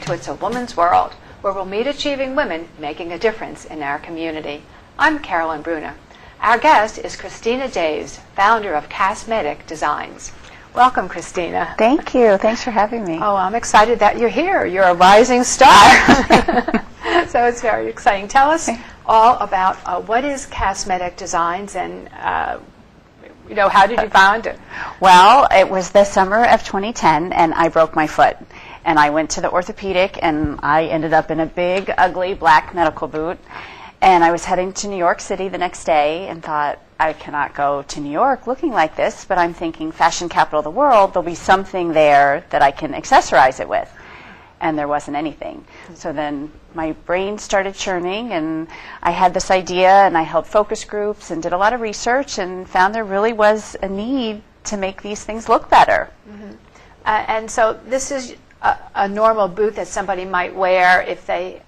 to It's a Woman's World, where we'll meet achieving women making a difference in our community. I'm Carolyn Bruna. Our guest is Christina Daves, founder of CastMedic Designs. Welcome, Christina. Thank you. Thanks for having me. Oh, I'm excited that you're here. You're a rising star. So it's very exciting. Tell us all about what is CastMedic Designs and how did you found it? Well, it was the summer of 2010, and I broke my foot. And I went to the orthopedic, and I ended up in a big, ugly, black medical boot. And I was heading to New York City the next day and thought, I cannot go to New York looking like this, but I'm thinking fashion capital of the world, there'll be something there that I can accessorize it with. And there wasn't anything. So then my brain started churning, and I had this idea, and I held focus groups and did a lot of research and found there really was a need to make these things look better. Mm-hmm. And so this is a normal boot that somebody might wear if they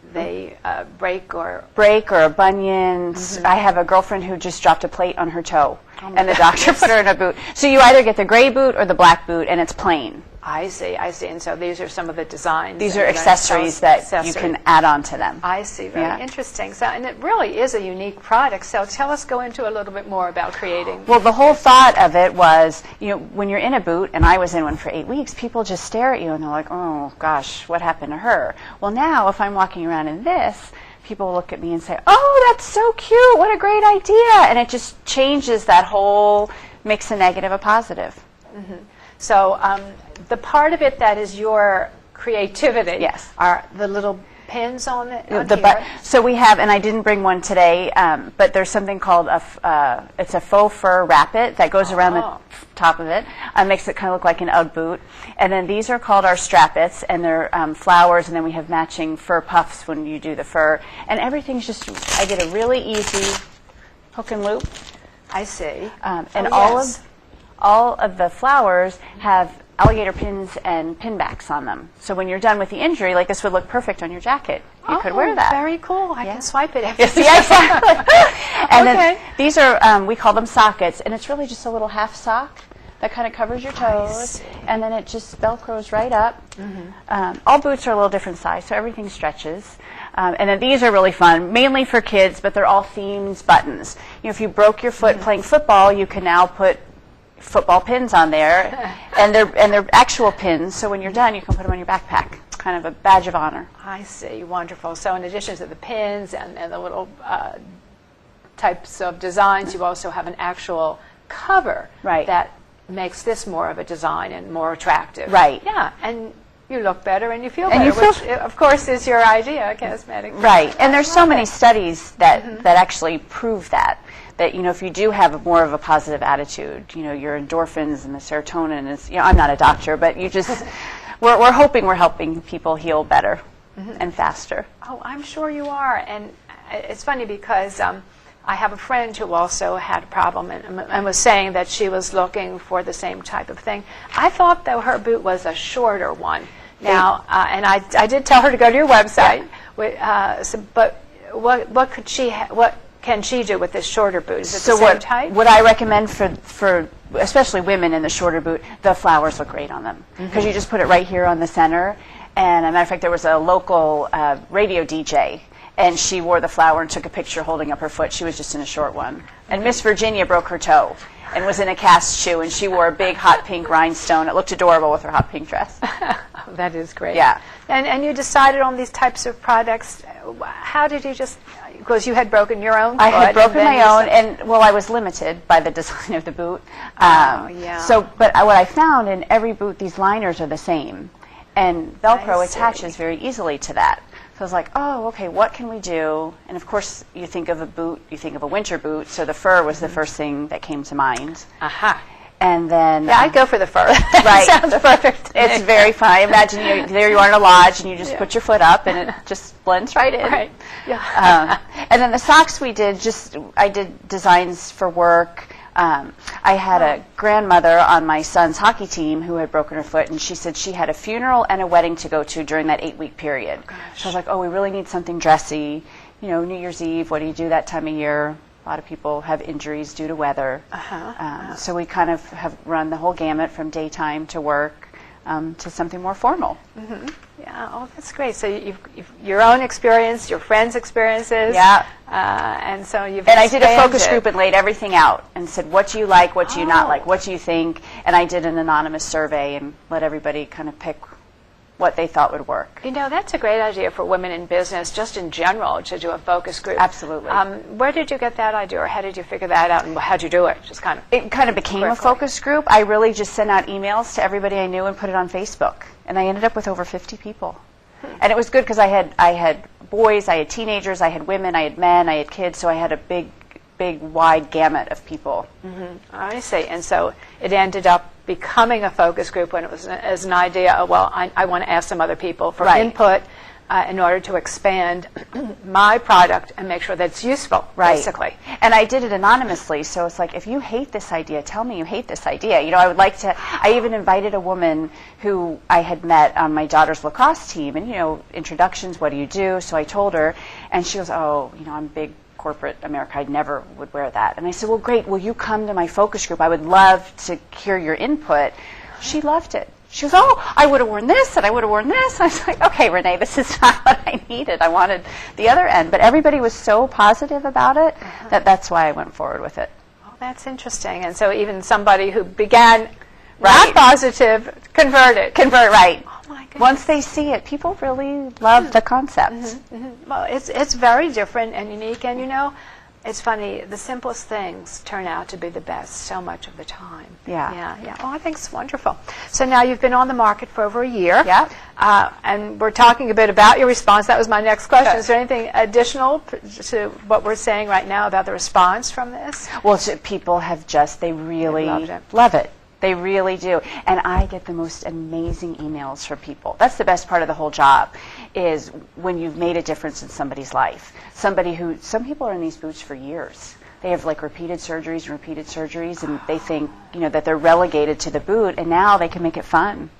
break or a bunion. Mm-hmm. I have a girlfriend who just dropped a plate on her toe, and the doctor put her in a boot. So you either get the gray boot or the black boot, and it's plain. I see. And so these are some of the designs. These are accessories that you can add on to them. I see. Very interesting. So, and it really is a unique product. So tell us, go into a little bit more about creating. Well, the whole thought of it was, when you're in a boot, and I was in one for 8 weeks, people just stare at you and they're like, oh gosh, what happened to her? Well, now if I'm walking around in this, people look at me and say, oh, that's so cute, what a great idea. And it just changes that whole, makes a negative a positive. Mm-hmm. So the part of it that is your creativity are the little pins on it. So we have, and I didn't bring one today, but there's something called it's a faux fur wrappet that goes around the top of it. Makes it kind of look like an Ugg boot. And then these are called our strappets, and they're flowers, and then we have matching fur puffs when you do the fur. And everything's just, I get a really easy hook and loop. I see. And all of the flowers have alligator pins and pin backs on them. So when you're done with the injury, like this would look perfect on your jacket. You could wear that. Very cool. I can swipe it. Exactly. And then these are, we call them sockets, and it's really just a little half sock that kind of covers your toes, and then it just Velcros right up. Mm-hmm. All boots are a little different size, so everything stretches. And then these are really fun, mainly for kids, but they're all themed buttons. If you broke your foot playing football, you can now put football pins on there, and they're actual pins, so when you're done you can put them on your backpack, kind of a badge of honor. I see. Wonderful. So in addition to the pins and the little types of designs, you also have an actual cover that makes this more of a design and more attractive. Right. Yeah, and you look better and you feel better, which of course is your idea, CastMedic. Right, and there's so many studies that actually prove that if you do have more of a positive attitude, your endorphins and the serotonin is, I'm not a doctor, but you just, we're hoping we're helping people heal better and faster. Oh, I'm sure you are. And it's funny because I have a friend who also had a problem and was saying that she was looking for the same type of thing. I thought that her boot was a shorter one. Now, and I did tell her to go to your website. But what could what can she do with this shorter boot? Is it the same type? What I recommend for especially women in the shorter boot, the flowers look great on them because you just put it right here on the center. And as a matter of fact, there was a local radio DJ, and she wore the flower and took a picture holding up her foot. She was just in a short one. And Miss Virginia broke her toe and was in a cast shoe, and she wore a big hot pink rhinestone. It looked adorable with her hot pink dress. Oh, that is great. Yeah. And you decided on these types of products. How did you because you had broken your own foot? I had broken my own, and I was limited by the design of the boot. So, but what I found in every boot, these liners are the same, and Velcro attaches very easily to that. So I was like, oh, okay, what can we do? And of course, you think of a boot, you think of a winter boot, so the fur was the first thing that came to mind. And then I'd go for the fur. Right. Sounds perfect. It's very fun. I imagine there you are in a lodge, and you just put your foot up, and it just blends right in. Right. Yeah. And then the socks we did, I did designs for work. I had a grandmother on my son's hockey team who had broken her foot, and she said she had a funeral and a wedding to go to during that 8-week period. So I was like, oh, we really need something dressy. New Year's Eve, what do you do that time of year? A lot of people have injuries due to weather. So we kind of have run the whole gamut from daytime to work. to something more formal. Yeah, oh, that's great. So you've your own experience, your friends' experiences. Yeah. And so you've And I did a focus expanded. group and laid everything out and said, what do you like, what do you not like, what do you think? And I did an anonymous survey and let everybody kind of pick what they thought would work. You know, that's a great idea for women in business, just in general, to do a focus group. Absolutely. Where did you get that idea, or how did you figure that out, and how did you do it? Just kind of. It kind of became a focus group. I really just sent out emails to everybody I knew and put it on Facebook. And I ended up with over 50 people. And it was good because I had boys, I had teenagers, I had women, I had men, I had kids, so I had a big, wide gamut of people. I see. And so it ended up becoming a focus group when it was as an idea, oh, well, I want to ask some other people for input in order to expand my product and make sure that it's useful, basically. And I did it anonymously, so it's like, if you hate this idea, tell me you hate this idea. You know, I would like to, I even invited a woman who I had met on my daughter's lacrosse team, and, you know, introductions, what do you do? So I told her, and she goes, oh, you know, I'm big corporate America, I never would wear that. And I said, well, great, will you come to my focus group? I would love to hear your input. She loved it. She goes, oh, I would have worn this, and I would have worn this. And I was like, okay, Renee, this is not what I needed. I wanted the other end. But everybody was so positive about it that's why I went forward with it. Oh, that's interesting. And so even somebody who began not positive converted. Right. Oh, my goodness. Once they see it, people really love the concept. Well, it's very different and unique, and you know, it's funny, the simplest things turn out to be the best so much of the time. Yeah. Oh, I think it's wonderful. So now you've been on the market for over a year. Yeah. And we're talking a bit about your response. That was my next question. Is there anything additional to what we're saying right now about the response from this? Well, people have they really love it. They really do. And I get the most amazing emails from people. That's the best part of the whole job, is when you've made a difference in somebody's life. Some people are in these boots for years. They have like repeated surgeries, and they think, you know, that they're relegated to the boot, and now they can make it fun.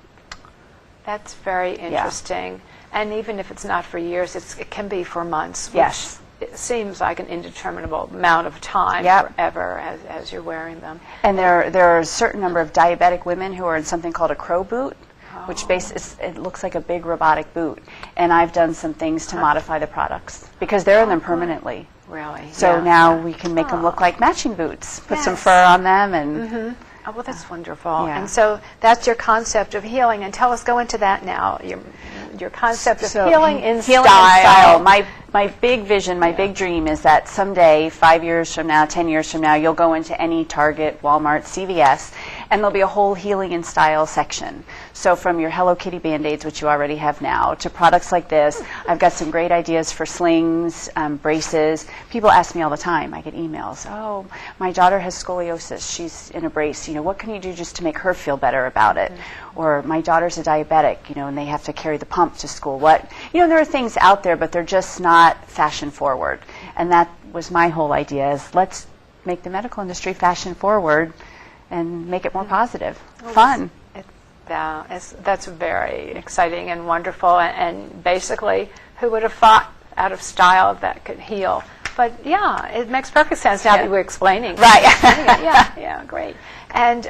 That's very interesting. Yeah. And even if it's not for years, it can be for months. Yes. It seems like an indeterminable amount of time forever as you're wearing them. And there are a certain number of diabetic women who are in something called a crow boot, which it looks like a big robotic boot. And I've done some things to modify the products because they're in them permanently. Really? So now we can make them look like matching boots. Put some fur on them and... Oh, well, that's wonderful. Yeah. And so that's your concept of healing. And go into that now. Your concept of healing in style. My big vision, my big dream is that someday, 5 years from now, 10 years from now, you'll go into any Target, Walmart, CVS, and there'll be a whole healing in style section. So from your Hello Kitty Band-Aids, which you already have now, to products like this, I've got some great ideas for slings, braces. People ask me all the time. I get emails. Oh, my daughter has scoliosis. She's in a brace. You know, what can you do just to make her feel better about it? Or my daughter's a diabetic, you know, and they have to carry the pump to school. There are things out there, but they're just not fashion forward. And that was my whole idea, is let's make the medical industry fashion forward and make it more positive, fun. That's very exciting and wonderful. And basically, who would have thought out of style that could heal? But yeah, it makes perfect sense now that we're explaining. Right. Yeah, great. And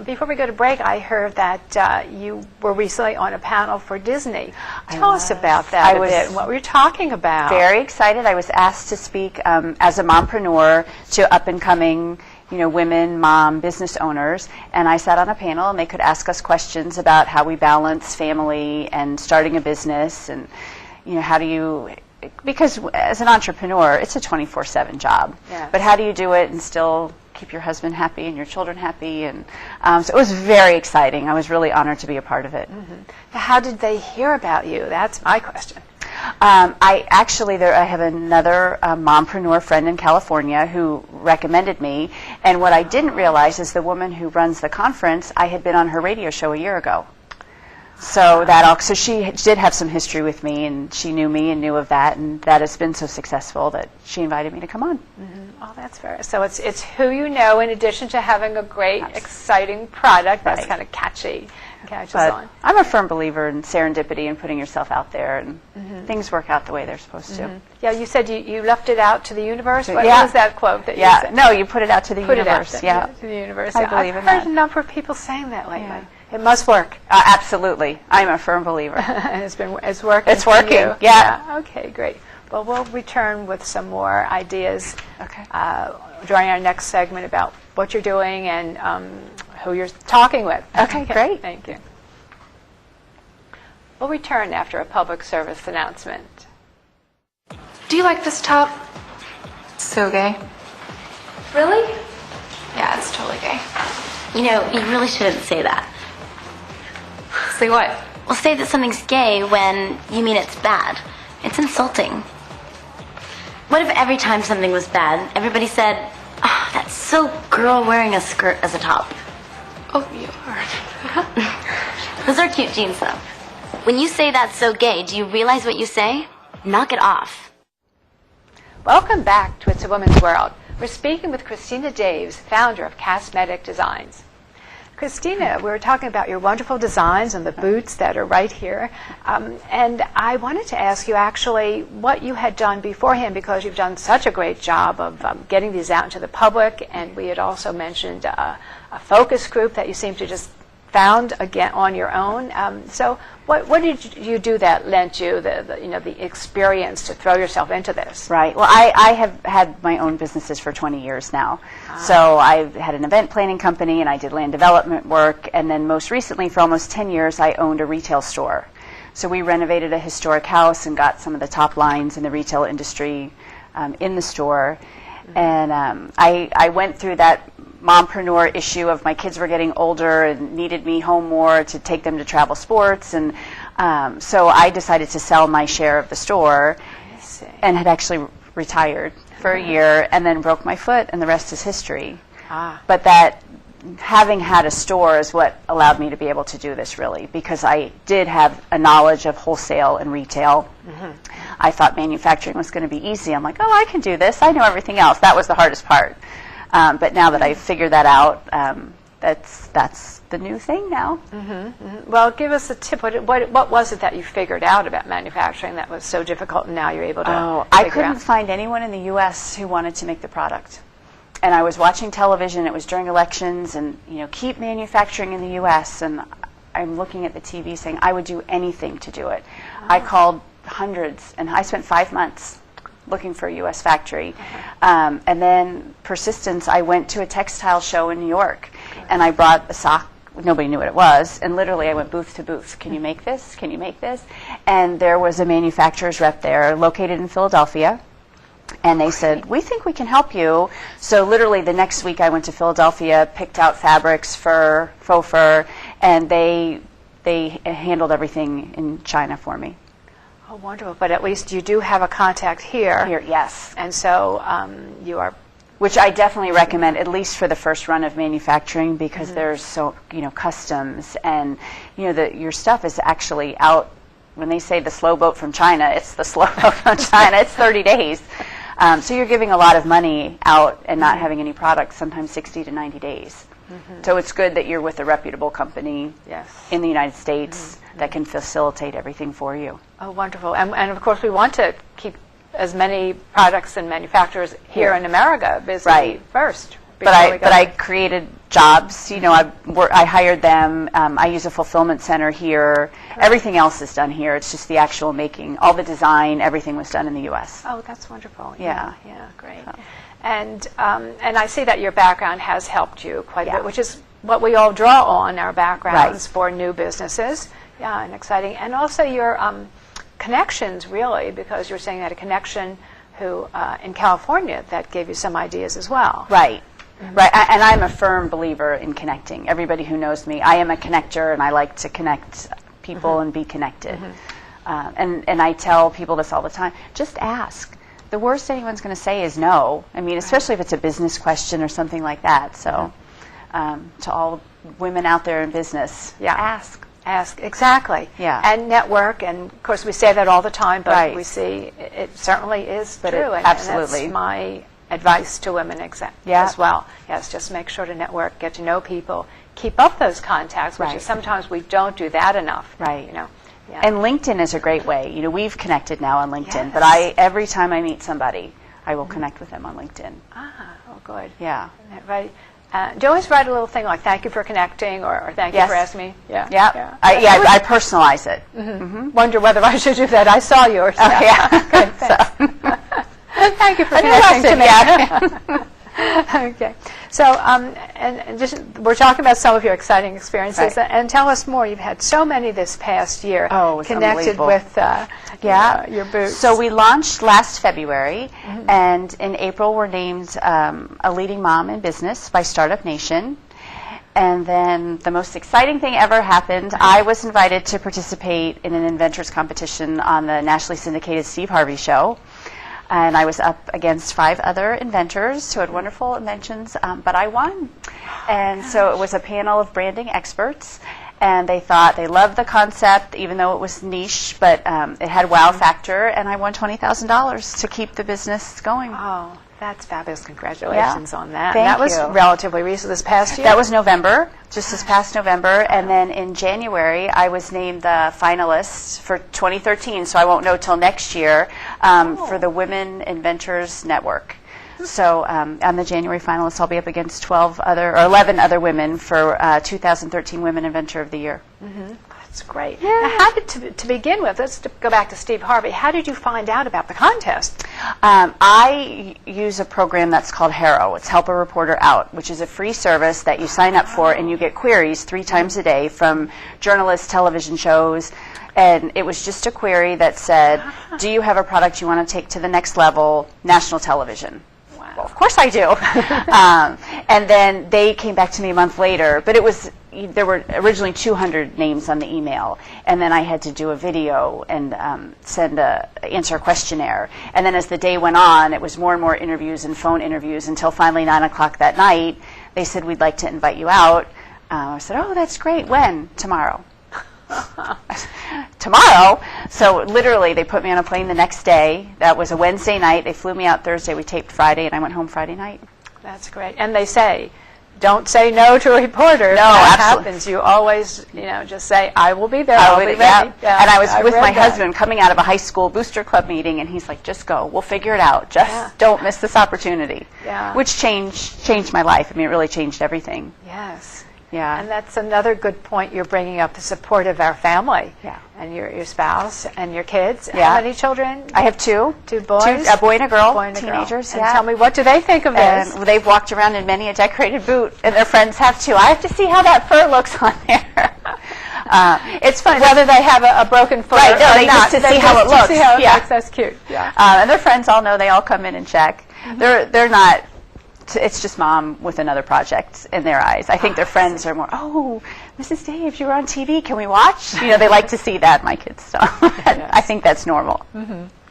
before we go to break, I heard that you were recently on a panel for Disney. Tell us about that a bit, and what were you talking about? Very excited. I was asked to speak as a mompreneur to up-and-coming women, mom, business owners, and I sat on a panel, and they could ask us questions about how we balance family and starting a business, and how do you... Because as an entrepreneur, it's a 24/7 job. Yes. But how do you do it and still keep your husband happy and your children happy? And so it was very exciting. I was really honored to be a part of it. Mm-hmm. How did they hear about you? That's my question. I have another mompreneur friend in California who recommended me. And what I didn't realize is the woman who runs the conference, I had been on her radio show a year ago. So she did have some history with me, and she knew me and knew of that, and that has been so successful that she invited me to come on. Mm-hmm. Oh, that's fair. So it's who you know, in addition to having a great, exciting product that's kind of catchy, catches on. I'm a firm believer in serendipity and putting yourself out there, and things work out the way they're supposed to. Yeah, you said you left it out to the universe. What was that quote that you said? No, you put it out to the universe. To the universe. I believe in I've heard that. a number of people saying that lately. It must work. Absolutely. I'm a firm believer. And it's working. It's working, for you. yeah. Okay, great. Well, we'll return with some more ideas Okay. during our next segment about what you're doing and who you're talking with. Okay, great. Thank you. We'll return after a public service announcement. Do you like this top? So gay. Really? Yeah, it's totally gay. You know, you really shouldn't say that. Say what? Well, say that something's gay when you mean it's bad. It's insulting. What if every time something was bad, everybody said, "Oh, that's so girl wearing a skirt as a top"? Oh, you are. Those are cute jeans, though. When you say that's so gay, do you realize what you say? Knock it off. Welcome back to It's a Woman's World. We're speaking with Christina Daves, founder of CastMedic Designs. Christina, we were talking about your wonderful designs and the boots that are right here. And I wanted to ask you actually what you had done beforehand, because you've done such a great job of getting these out into the public. And we had also mentioned a focus group that you seem to just found again on your own. So what did you do that lent you the experience to throw yourself into this? Right. Well, I have had my own businesses for 20 years now. So I had an event planning company, and I did land development work. And then most recently, for almost 10 years, I owned a retail store. So we renovated a historic house and got some of the top lines in the retail industry in the store. And I went through that mompreneur issue of my kids were getting older and needed me home more to take them to travel sports. And so I decided to sell my share of the store and had actually retired for a year and then broke my foot, and the rest is history. But that having had a store is what allowed me to be able to do this, really, because I did have a knowledge of wholesale and retail. I thought manufacturing was going to be easy. I'm like, oh, I can do this. I know everything else. That was the hardest part. But now that I've figured that out, that's the new thing now. Well, give us a tip. What was it that you figured out about manufacturing that was so difficult, and now you're able to I figure couldn't out? find anyone in the U.S. who wanted to make the product. And I was watching television. It was during elections, and keep manufacturing in the U.S. And I'm looking at the TV saying I would do anything to do it. I called hundreds, and I spent 5 months looking for a U.S. factory. And then persistence, I went to a textile show in New York, and I brought a sock. Nobody knew what it was, and literally I went booth to booth. Can you make this? Can you make this? And there was a manufacturer's rep there located in Philadelphia, and they said, we think we can help you. So literally the next week I went to Philadelphia, picked out fabrics, fur, faux fur, and they handled everything in China for me. Oh, wonderful. But at least you do have a contact here. Here, yes. And so you are... Which I definitely recommend, at least for the first run of manufacturing, because there's so, customs, and, your stuff is actually out. When they say the slow boat from China, it's the slow boat from China. It's 30 days. So you're giving a lot of money out and not having any product, sometimes 60 to 90 days. So it's good that you're with a reputable company in the United States that can facilitate everything for you. Oh, wonderful. And of course, we want to keep as many products and manufacturers here in America busy first. But I created jobs. I hired them. I use a fulfillment center here. Everything else is done here. It's just the actual making. All the design, everything was done in the U.S. Oh, that's wonderful. Yeah. Yeah, great. So. And I see that your background has helped you quite a bit, which is what we all draw on, our backgrounds for new businesses. Yeah, and exciting. And also your connections, really, because you're saying you had a connection who in California that gave you some ideas as well. Right. Right, and I'm a firm believer in connecting. Everybody who knows me, I am a connector, and I like to connect people and be connected. And I tell people this all the time, just ask. The worst anyone's going to say is no. I mean, especially if it's a business question or something like that. So to all women out there in business, ask. Ask, exactly. Yeah. And network, and of course we say that all the time, but we see it certainly is true. Absolutely. And that's my advice to women as well. Yes, just make sure to network, get to know people, keep up those contacts, which is sometimes we don't do that enough. Right. And LinkedIn is a great way. We've connected now on LinkedIn, but every time I meet somebody, I will connect with them on LinkedIn. Oh, good. Yeah. Right. Do you always write a little thing like "Thank you for connecting" or "Thank you Yes. for asking me"? Yeah. I personalize it. Wonder whether I should do that. I saw yours. Oh, yeah. Okay, thanks. Thank you for I know connecting that's to it, me. Okay. So, and just we're talking about some of your exciting experiences, Right. and tell us more. You've had so many this past year. Oh, it's connected unbelievable. with your boots. So we launched last February, and in April we're named a leading mom in business by Startup Nation. And then the most exciting thing ever happened. I was invited to participate in an inventors competition on the nationally syndicated Steve Harvey Show. And I was up against 5 other inventors who had wonderful inventions, but I won. And so it was a panel of branding experts, and they thought they loved the concept, even though it was niche, but it had wow factor, and I won $20,000 to keep the business going. Oh, that's fabulous. Congratulations on that. Thank that was you. relatively recent, this past year? That was November, just this past November. And then in January, I was named the finalist for 2013, so I won't know till next year, for the Women Inventors Network. So on the January finalists, I'll be up against 11 other women for 2013 Women Inventor of the Year. That's great. Now, how did, to begin with, let's go back to Steve Harvey. How did you find out about the contest? I use a program that's called HARO. It's Help a Reporter Out, which is a free service that you sign up for, and you get queries 3 times a day from journalists, television shows. And it was just a query that said, do you have a product you want to take to the next level, national television? Well, of course I do. And then they came back to me a month later, but there were originally 200 names on the email, and then I had to do a video and answer a questionnaire. And then as the day went on, it was more and more interviews and phone interviews until finally 9 o'clock that night, they said, we'd like to invite you out. I said, oh, that's great. When? Tomorrow. Tomorrow? So literally, they put me on a plane the next day. That was a Wednesday night. They flew me out Thursday. We taped Friday, and I went home Friday night. That's great. And they say, don't say no to a reporter. No, that absolutely. happens. You always, just say, I will be there. I'll I'll be be there. ready. Yeah, And I was with read my that. husband coming out of a high school booster club meeting, and he's like, just go. We'll figure it out. Just don't miss this opportunity. Yeah. Which changed my life. I mean, it really changed everything. Yes. Yeah. And that's another good point you're bringing up, the support of our family. Yeah. And your spouse and your kids. Yeah. How many children? I have 2. 2 boys? A boy and a girl, Boy and a girl. teenagers. And yeah. tell me, what do they think of this? And they've walked around in many a decorated boot, and their friends have too. I have to see how that fur looks on there. It's funny. Whether they have a broken foot Right, or no, they not. just to see how it looks. See how it Yeah. looks. That's cute. Yeah. And their friends all know. They all come in and check. They're not. It's just mom with another project in their eyes. I think their friends are more, oh, Mrs. Daves, you were on TV. Can we watch? They like to see that, my kids. So I think that's normal.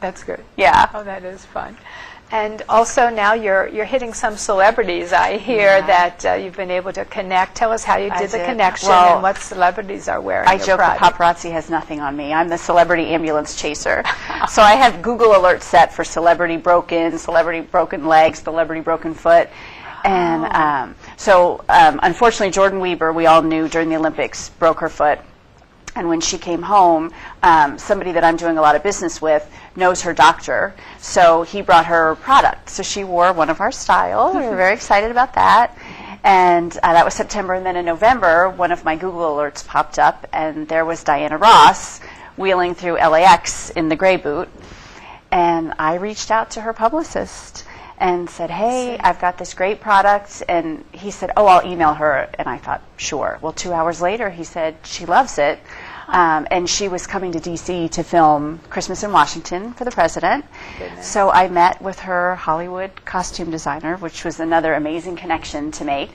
That's good. Yeah. Oh, that is fun. And also now you're hitting some celebrities. I hear that you've been able to connect. Tell us how you did the connection and what celebrities are wearing I your joke that product. paparazzi has nothing on me. I'm the celebrity ambulance chaser. So I have Google alerts set for celebrity broken leg, celebrity broken foot. And unfortunately, Jordan Weber, we all knew during the Olympics, broke her foot. And when she came home, somebody that I'm doing a lot of business with knows her doctor, so he brought her product. So she wore one of our styles. We were very excited about that. And that was September. And then in November, one of my Google alerts popped up, and there was Diana Ross wheeling through LAX in the gray boot. And I reached out to her publicist and said, hey, I've got this great product. And he said, oh, I'll email her. And I thought, sure. Well, 2 hours later, he said, she loves it. And she was coming to D.C. to film Christmas in Washington for the president. Goodness. So I met with her Hollywood costume designer, which was another amazing connection to make.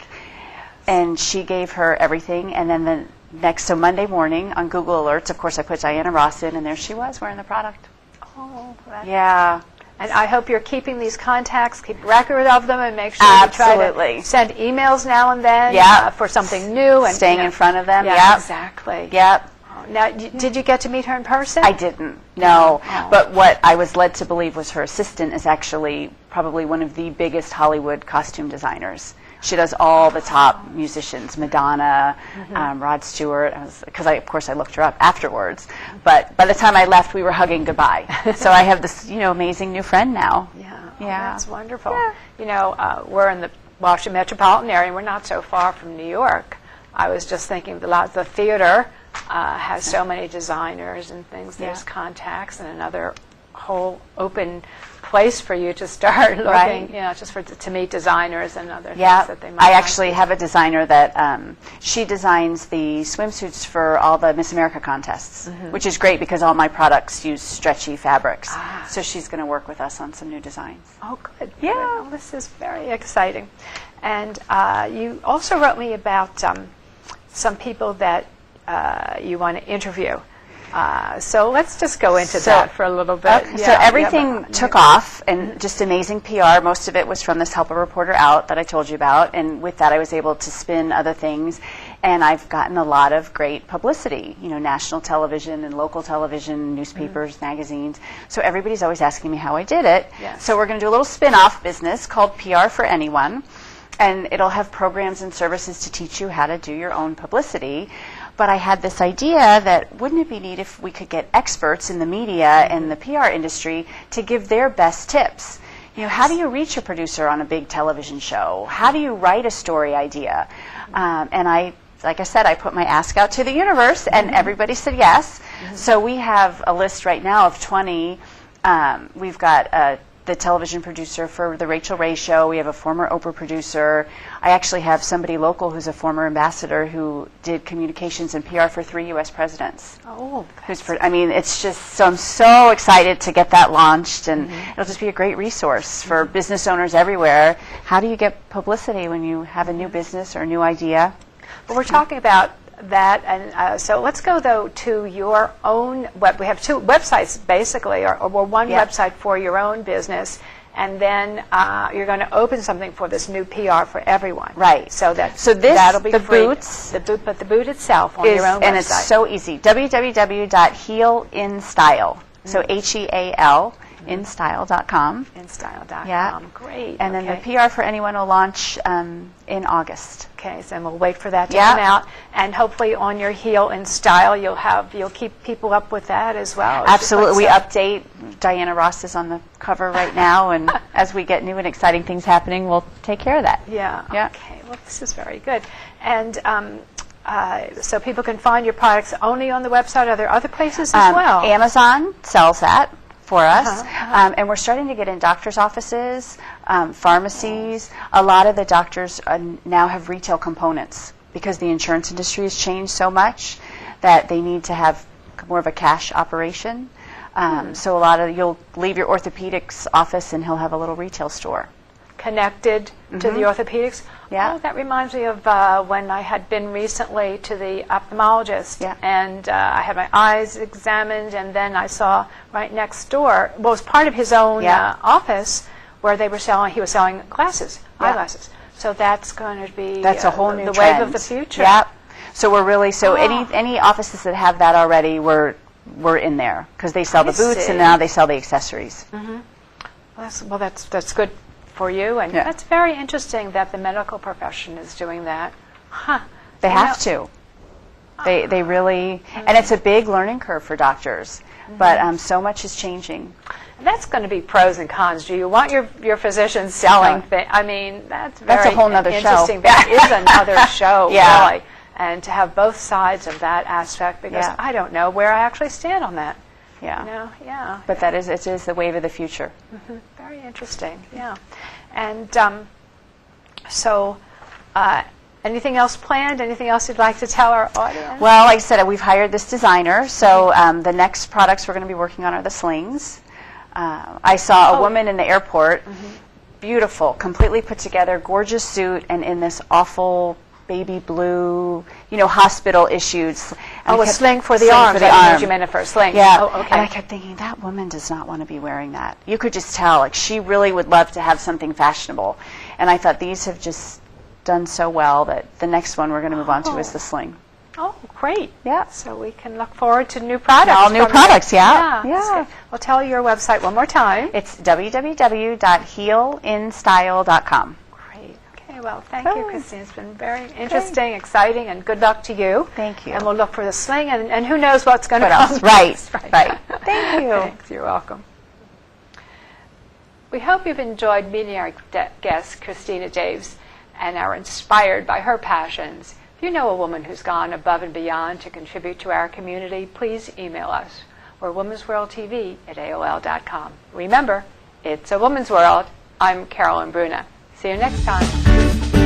And she gave her everything. And then so Monday morning on Google Alerts, of course, I put Diana Ross in, and there she was wearing the product. Oh, Yeah. And I hope you're keeping these contacts, keep record of them, and make sure Absolutely. you try to send emails now and then Yeah. for something new. And Staying in front of them. Yeah, Yep. exactly. Yep. Now, did you get to meet her in person? I didn't, no. Oh. But what I was led to believe was her assistant is actually probably one of the biggest Hollywood costume designers. She does all the top musicians, Madonna, Rod Stewart, because of course I looked her up afterwards. But by the time I left, we were hugging goodbye. So I have this, amazing new friend now. Yeah. Yeah. Oh, that's wonderful. Yeah. We're in the Washington metropolitan area, and we're not so far from New York. I was just thinking the theater has so many designers and things. There's contacts and another whole open place for you to start looking, Right. Just to meet designers and other things Yeah, that they might I like. actually have a designer that she designs the swimsuits for all the Miss America contests, which is great because all my products use stretchy fabrics. So she's going to work with us on some new designs. Oh, good. Yeah. Well, this is very exciting. And you also wrote me about some people that you want to interview. So let's just go into that for a little bit. Okay. So everything took off, and just amazing PR. Most of it was from this Help a Reporter Out that I told you about, and with that I was able to spin other things, and I've gotten a lot of great publicity, national television and local television, newspapers, magazines. So everybody's always asking me how I did it. Yes. So we're going to do a little spin-off business called PR for Anyone, and it'll have programs and services to teach you how to do your own publicity. But I had this idea that wouldn't it be neat if we could get experts in the media and the PR industry to give their best tips? How do you reach a producer on a big television show? How do you write a story idea? And like I said, I put my ask out to the universe, and everybody said yes. So we have a list right now of 20. We've got the television producer for the Rachel Ray Show. We have a former Oprah producer. I actually have somebody local who's a former ambassador who did communications and PR for 3 U.S. presidents. Oh, It's just, so I'm so excited to get that launched, and it'll just be a great resource for business owners everywhere. How do you get publicity when you have a new business or a new idea? Well, we're talking about that, and so let's go though to your own web. We have 2 websites basically, or one website for your own business, and then you're going to open something for this new PR for everyone. Right. So that'll be the free. boots, but the boot itself on your own website. and it's so easy. www.healinstyle. So HEAL instyle.com. Instyle.com. Yeah. Great. And then the PR for Anyone will launch in August. Okay, so we'll wait for that to come out, and hopefully on your Heal in Style, you'll keep people up with that as well. Absolutely, we update. Diana Ross is on the cover right now, and as we get new and exciting things happening, we'll take care of that. Yeah. Yeah. Okay. Well, this is very good, and so people can find your products only on the website. Are there other places as well? Amazon sells that for us, and we're starting to get in doctors' offices, pharmacies. A lot of the doctors now have retail components because the insurance industry has changed so much that they need to have more of a cash operation. So you'll leave your orthopedics office and he'll have a little retail store. Connected to the orthopedics. Yeah. Oh, that reminds me of when I had been recently to the ophthalmologist, and I had my eyes examined, and then I saw right next door, well, it was part of his own office where he was selling glasses, eyeglasses. So that's going to be a whole new the trend. wave of the future. Yep. So we're really any offices that have that already, we're in there because they sell the boots and now they sell the accessories. Well, that's good for you, and that's very interesting that the medical profession is doing that. They have to. They really, and it's a big learning curve for doctors, but so much is changing. That's going to be pros and cons. Do you want your physicians selling things? I mean, that's a whole nother interesting. show. That is another show, Yeah. really. And to have both sides of that aspect, because I don't know where I actually stand on that. Yeah. But it is the wave of the future. Very interesting. Yeah. And so, anything else planned? Anything else you'd like to tell our audience? Well, like I said, we've hired this designer, so the next products we're going to be working on are the slings. I saw a woman in the airport, beautiful, completely put together, gorgeous suit, and in this awful baby blue, hospital issued. A sling for the arm. You meant it for a sling. Yeah. Oh, okay. And I kept thinking, that woman does not want to be wearing that. You could just tell, she really would love to have something fashionable. And I thought these have just done so well that the next one we're going to move on to is the sling. Oh, great. Yeah. So we can look forward to new products. All new products, yeah. Well, tell your website one more time. It's www.healinstyle.com. Great. Okay, well, thank you, Christine. It's been very interesting, exciting, and good luck to you. Thank you. And we'll look for the sling, and who knows what's going to come. Right. Thank you. Thanks. You're welcome. We hope you've enjoyed meeting our guest, Christina Daves, and are inspired by her passions. If you know a woman who's gone above and beyond to contribute to our community, please email us. We're womensworldtv@aol.com. Remember, it's a woman's world. I'm Carolyn Bruna. See you next time.